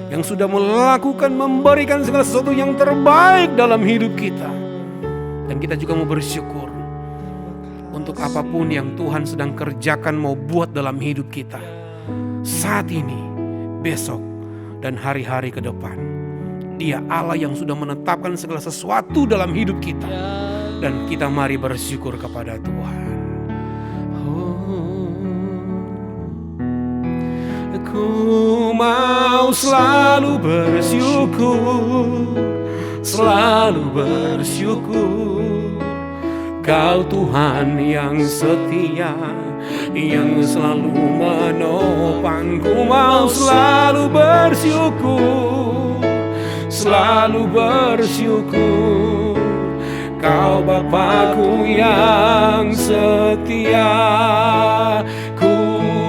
yang sudah melakukan, memberikan segala sesuatu yang terbaik dalam hidup kita. Dan kita juga mau bersyukur untuk apapun yang Tuhan sedang kerjakan, mau buat dalam hidup kita saat ini, besok, dan hari-hari ke depan. Dia Allah yang sudah menetapkan segala sesuatu dalam hidup kita. Dan kita mari bersyukur kepada Tuhan. Ku mau selalu bersyukur, selalu bersyukur. Kau Tuhan yang setia, yang selalu menopang. Ku mau selalu bersyukur, selalu bersyukur. Kau Bapakku yang setia. Ku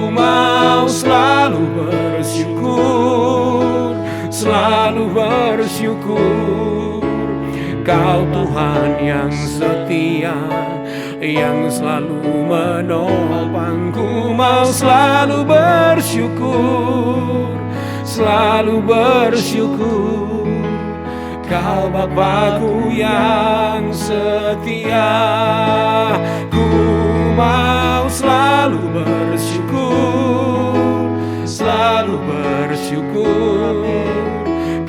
mau selalu bersyukur, selalu bersyukur. Kau Tuhan yang setia, yang selalu menopang. Ku mau selalu bersyukur, selalu bersyukur. Kau Bapakku yang setia. Ku mau selalu bersyukur, selalu bersyukur.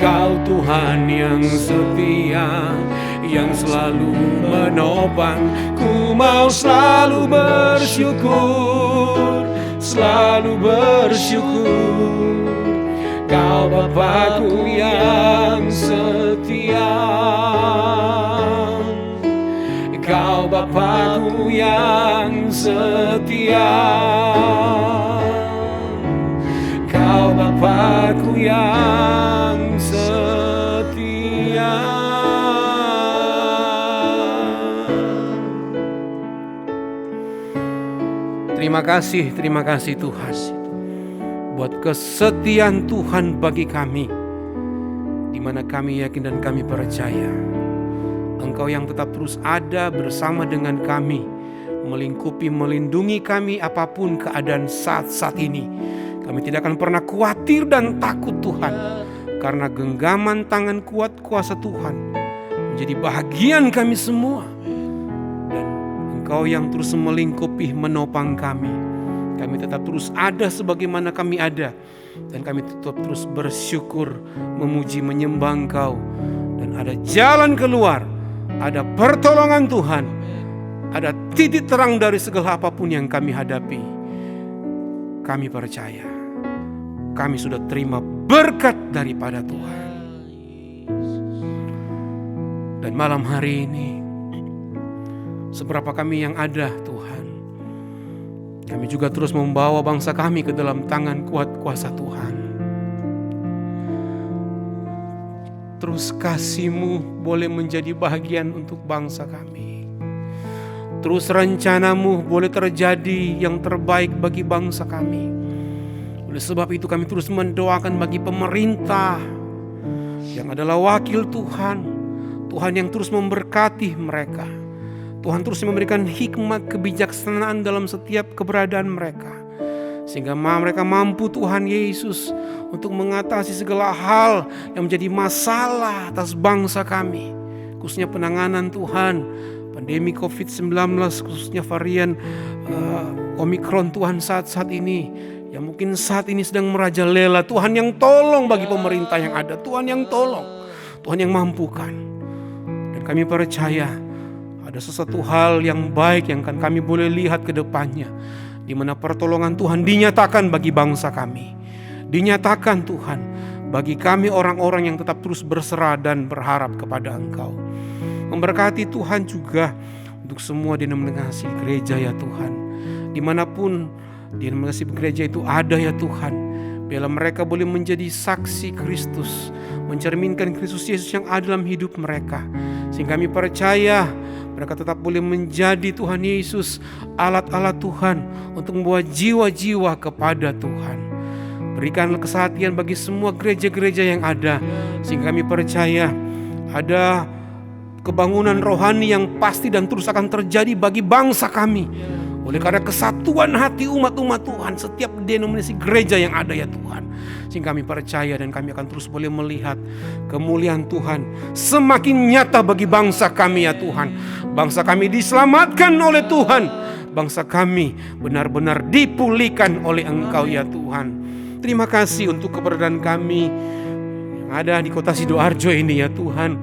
Kau Tuhan yang setia, yang selalu menopang. Ku mau selalu bersyukur, selalu bersyukur. Kau Bapakku yang setia. Kau Bapakku yang setia. Kau Bapakku yang setia. Terima kasih Tuhan buat kesetiaan Tuhan bagi kami, di mana kami yakin dan kami percaya Engkau yang tetap terus ada bersama dengan kami, melingkupi, melindungi kami apapun keadaan saat ini. Kami tidak akan pernah khawatir dan takut Tuhan, karena genggaman tangan kuat kuasa Tuhan menjadi bahagian kami semua. Dan Engkau yang terus melingkupi, menopang kami. Kami tetap terus ada sebagaimana kami ada. Dan kami tetap terus bersyukur, memuji, menyembah Engkau. Dan ada jalan keluar, ada pertolongan Tuhan, ada titik terang dari segala apapun yang kami hadapi. Kami percaya, kami sudah terima berkat daripada Tuhan. Dan malam hari ini, seberapa kami yang ada Tuhan, kami juga terus membawa bangsa kami ke dalam tangan kuat kuasa Tuhan. Terus kasih-Mu boleh menjadi bahagian untuk bangsa kami. Terus rencana-Mu boleh terjadi yang terbaik bagi bangsa kami. Oleh sebab itu kami terus mendoakan bagi pemerintah yang adalah wakil Tuhan. Tuhan yang terus memberkati mereka. Tuhan terus memberikan hikmat kebijaksanaan dalam setiap keberadaan mereka. Sehingga mereka mampu Tuhan Yesus untuk mengatasi segala hal yang menjadi masalah atas bangsa kami. Khususnya penanganan Tuhan, pandemi COVID-19, khususnya varian Omikron Tuhan saat-saat ini. Yang mungkin saat ini sedang merajalela. Tuhan yang tolong bagi pemerintah yang ada. Tuhan yang tolong. Tuhan yang mampukan. Dan kami percaya ada sesuatu hal yang baik yang akan kami boleh lihat ke depannya, di mana pertolongan Tuhan dinyatakan bagi bangsa kami. Dinyatakan Tuhan bagi kami orang-orang yang tetap terus berserah dan berharap kepada Engkau. Memberkati Tuhan juga untuk semua denominasi gereja ya Tuhan. Dimanapun denominasi gereja itu ada ya Tuhan, biarlah mereka boleh menjadi saksi Kristus, mencerminkan Kristus Yesus yang ada dalam hidup mereka. Sehingga kami percaya mereka tetap boleh menjadi Tuhan Yesus, alat-alat Tuhan untuk membawa jiwa-jiwa kepada Tuhan. Berikanlah kesehatan bagi semua gereja-gereja yang ada, sehingga kami percaya ada kebangunan rohani yang pasti dan terus akan terjadi bagi bangsa kami. Oleh karena kesatuan hati umat-umat Tuhan, setiap denominasi gereja yang ada ya Tuhan. Sehingga kami percaya dan kami akan terus boleh melihat kemuliaan Tuhan semakin nyata bagi bangsa kami ya Tuhan. Bangsa kami diselamatkan oleh Tuhan. Bangsa kami benar-benar dipulihkan oleh Engkau ya Tuhan. Terima kasih untuk keberadaan kami yang ada di kota Sidoarjo ini ya Tuhan.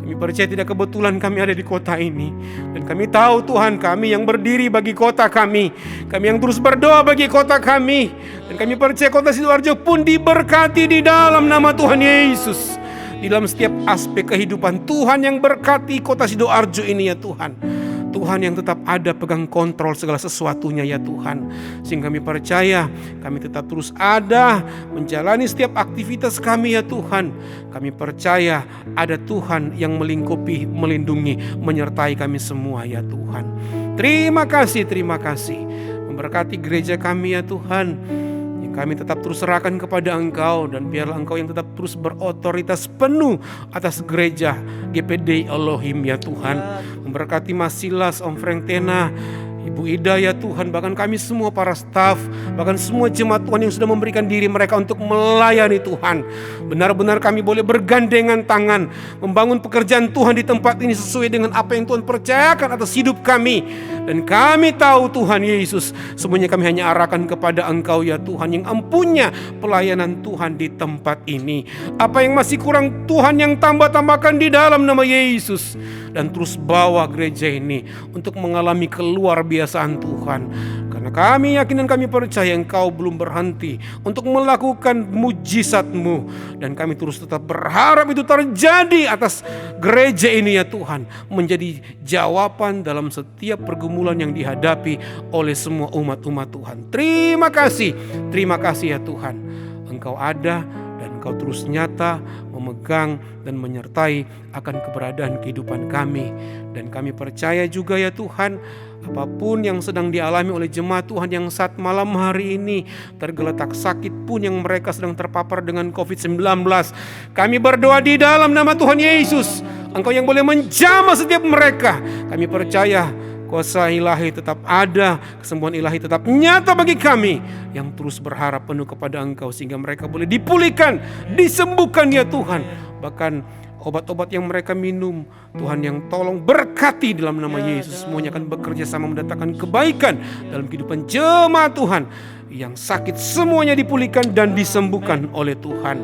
Kami percaya tidak kebetulan kami ada di kota ini. Dan kami tahu Tuhan, kami yang berdiri bagi kota kami. Kami yang terus berdoa bagi kota kami. Dan kami percaya kota Sidoarjo pun diberkati di dalam nama Tuhan Yesus. Di dalam setiap aspek kehidupan, Tuhan yang berkati kota Sidoarjo ini ya Tuhan. Tuhan yang tetap ada pegang kontrol segala sesuatunya ya Tuhan. Sehingga kami percaya kami tetap terus ada menjalani setiap aktivitas kami ya Tuhan. Kami percaya ada Tuhan yang melingkupi, melindungi, menyertai kami semua ya Tuhan. Terima kasih memberkati gereja kami ya Tuhan. Kami tetap terus serahkan kepada Engkau, dan biarlah Engkau yang tetap terus berotoritas penuh atas gereja GPD Elohim ya Tuhan. Memberkati Mas Silas, Om Frank Tena, Ibu Ida ya Tuhan, bahkan kami semua para staf, bahkan semua jemaat Tuhan yang sudah memberikan diri mereka untuk melayani Tuhan. Benar-benar kami boleh bergandengan tangan membangun pekerjaan Tuhan di tempat ini sesuai dengan apa yang Tuhan percayakan atas hidup kami. Dan kami tahu Tuhan Yesus, semuanya kami hanya arahkan kepada Engkau ya Tuhan, yang empunya pelayanan Tuhan di tempat ini. Apa yang masih kurang Tuhan yang tambah-tambahkan di dalam nama Yesus. Dan terus bawa gereja ini untuk mengalami keluar biasaan Tuhan. Karena kami yakin dan kami percaya Engkau belum berhenti untuk melakukan mujizat-Mu. Dan kami terus tetap berharap itu terjadi atas gereja ini ya Tuhan. Menjadi jawaban dalam setiap pergumulan yang dihadapi oleh semua umat-umat Tuhan. Terima kasih ya Tuhan. Engkau ada dan Engkau terus nyata memegang dan menyertai akan keberadaan kehidupan kami. Dan kami percaya juga ya Tuhan, apapun yang sedang dialami oleh jemaat Tuhan yang saat malam hari ini tergeletak sakit pun, yang mereka sedang terpapar dengan COVID-19, kami berdoa di dalam nama Tuhan Yesus, Engkau yang boleh menjamah setiap mereka. Kami percaya kuasa ilahi tetap ada, kesembuhan ilahi tetap nyata bagi kami yang terus berharap penuh kepada Engkau, sehingga mereka boleh dipulihkan, disembuhkan ya Tuhan. Bahkan obat-obat yang mereka minum, Tuhan yang tolong berkati dalam nama Yesus. Semuanya akan bekerja sama mendatangkan kebaikan dalam kehidupan jemaat Tuhan. Yang sakit semuanya dipulihkan dan disembuhkan oleh Tuhan.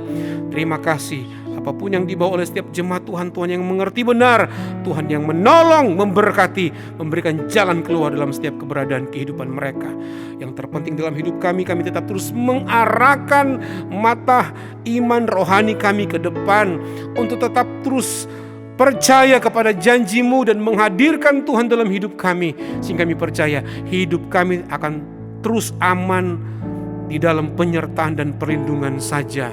Terima kasih. Apapun yang dibawa oleh setiap jemaat Tuhan, Tuhan yang mengerti benar, Tuhan yang menolong, memberkati, memberikan jalan keluar dalam setiap keberadaan kehidupan mereka. Yang terpenting dalam hidup kami tetap terus mengarahkan mata iman rohani kami ke depan untuk tetap terus percaya kepada janji-Mu dan menghadirkan Tuhan dalam hidup kami, sehingga kami percaya hidup kami akan terus aman di dalam penyertaan dan perlindungan saja.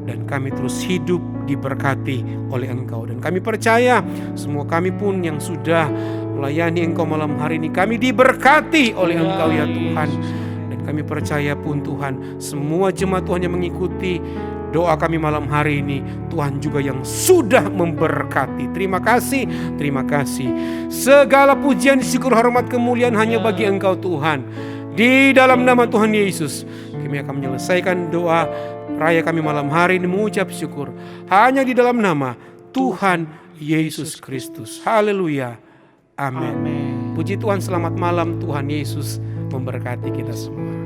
Dan kami terus hidup diberkati oleh Engkau. Dan kami percaya semua kami pun yang sudah melayani Engkau malam hari ini, kami diberkati oleh Engkau ya Tuhan. Dan kami percaya pun Tuhan, semua jemaat Tuhan yang mengikuti doa kami malam hari ini, Tuhan juga yang sudah memberkati. Terima kasih, terima kasih. Segala pujian, syukur, hormat, kemuliaan hanya bagi Engkau Tuhan. Di dalam nama Tuhan Yesus, kami akan menyelesaikan doa raya kami malam hari ini mengucap syukur hanya di dalam nama Tuhan Yesus Kristus. Haleluya. Amin. Puji Tuhan, selamat malam. Tuhan Yesus memberkati kita semua.